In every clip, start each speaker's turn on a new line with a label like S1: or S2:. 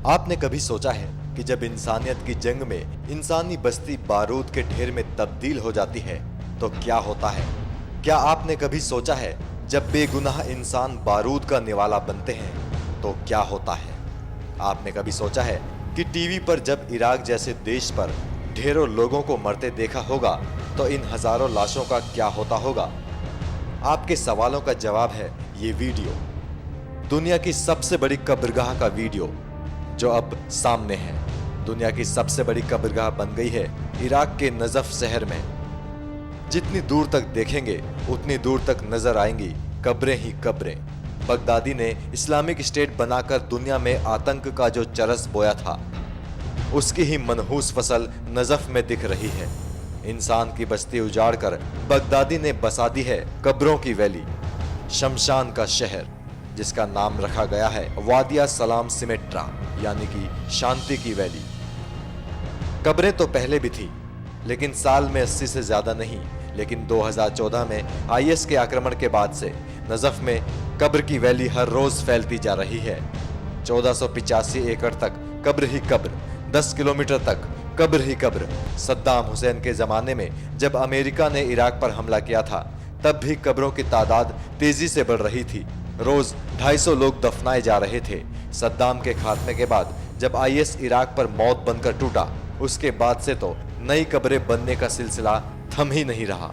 S1: आपने कभी सोचा है कि जब इंसानियत की जंग में इंसानी बस्ती बारूद के ढेर में तब्दील हो जाती है तो क्या होता है? क्या आपने कभी सोचा है जब बेगुनाह इंसान बारूद का निवाला बनते हैं तो क्या होता है? आपने कभी सोचा है कि टीवी पर जब इराक जैसे देश पर ढेरों लोगों को मरते देखा होगा तो इन हजारों लाशों का क्या होता होगा? आपके सवालों का जवाब है ये वीडियो, दुनिया की सबसे बड़ी कब्रगाह का वीडियो जो अब सामने है। दुनिया की सबसे बड़ी कब्रगाह बन गई है इराक के नजफ शहर में। जितनी दूर तक देखेंगे उतनी दूर तक नजर आएंगी कब्रें ही कब्रें। बगदादी ने इस्लामिक स्टेट बनाकर दुनिया में आतंक का जो चरस बोया था उसकी ही मनहूस फसल नजफ में दिख रही है। इंसान की बस्ती उजाड़कर बगदादी ने बसा दी है कब्रों की वैली, शमशान का शहर, जिसका नाम रखा गया है वादिया सलाम सिमेट्रा, यानी कि शांति की वैली। कब्रें तो पहले भी थी, लेकिन साल में 80 से ज्यादा नहीं। लेकिन 2014 में आईएस के आक्रमण के बाद से नजफ में कब्र की वैली हर रोज फैलती जा रही है। 1485 एकड़ तक कब्र ही कब्र, 10 किलोमीटर तक कब्र ही कब्र। सद्दाम हुसैन के जमाने में जब अमेरिका ने इराक पर हमला किया था तब भी कब्रों की तादाद तेजी से बढ़ रही थी। रोज 250 लोग दफनाए जा रहे थे। सद्दाम के खात्मे के बाद जब आईएस इराक पर मौत बनकर टूटा उसके बाद से तो नई कब्रें बनने का सिलसिला थम ही नहीं रहा।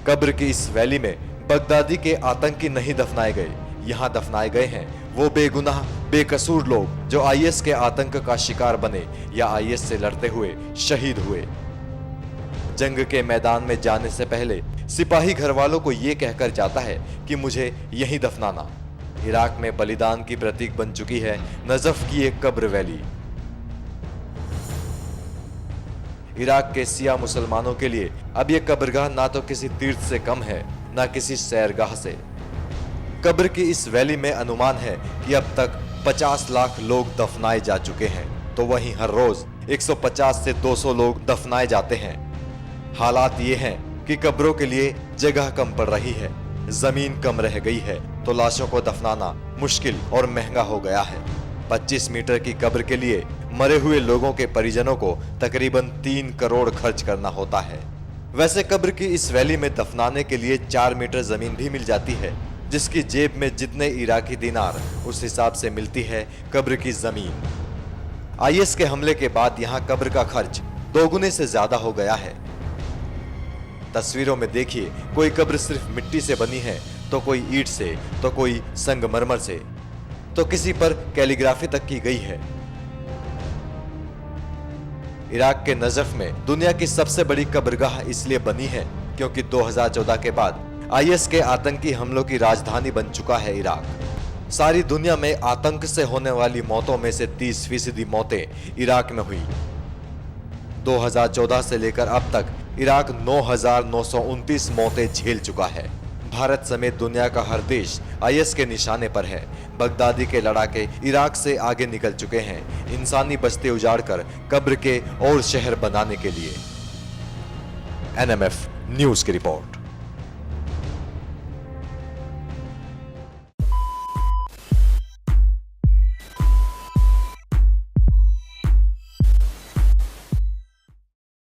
S1: कब्र की इस वैली में बगदादी के आतंकी नहीं दफनाए गए, यहां दफनाए गए हैं वो बेगुनाह बेकसूर लोग जो आईएस के आतंक का शिकार बने या आईएस से लड़ते हुए शहीद हुए। जंग के मैदान में जाने से पहले सिपाही घरवालों को यह कहकर जाता है कि मुझे यहीं दफनाना। इराक में बलिदान की प्रतीक बन चुकी है नजफ की एक कब्र वैली। इराक के सिया मुसलमानों के लिए अब यह कब्रगाह ना तो किसी तीर्थ से कम है ना किसी सैरगाह से। कब्र की इस वैली में अनुमान है कि अब तक 50 लाख लोग दफनाए जा चुके हैं, तो वहीं हर रोज 150 से 200 लोग दफनाए जाते हैं। हालात ये हैं कि कब्रों के लिए जगह कम पड़ रही है, जमीन कम रह गई है, तो लाशों को दफनाना मुश्किल और महंगा हो गया है। 25 मीटर की कब्र के लिए मरे हुए लोगों के परिजनों को तकरीबन 3 करोड़ खर्च करना होता है। वैसे कब्र की इस वैली में दफनाने के लिए 4 मीटर जमीन भी मिल जाती है, जिसकी जेब में जितने इराकी दिनार उस हिसाब से मिलती है कब्र की जमीन। आईएस के हमले के बाद यहां कब्र का खर्च दोगुने से ज्यादा हो गया है। तस्वीरों में देखिए, कोई कब्र सिर्फ मिट्टी से बनी है, तो कोई ईंट से, तो कोई संगमरमर से, तो किसी पर कैलीग्राफी तक की गई है। इराक के नजफ में दुनिया की सबसे बड़ी कब्रगाह इसलिए बनी है क्योंकि 2014 के बाद आईएस के आतंकी हमलों की राजधानी बन चुका है इराक। सारी दुनिया में आतंक से होने वाली मौतों में से 30% मौतें इराक में हुई। 2014 से लेकर अब तक इराक 9,929 मौतें झेल चुका है। भारत समेत दुनिया का हर देश आईएस के निशाने पर है। बगदादी के लड़ाके इराक से आगे निकल चुके हैं इंसानी बस्ती उजाड़कर कब्र के और शहर बनाने के लिए। एनएमएफ न्यूज की रिपोर्ट।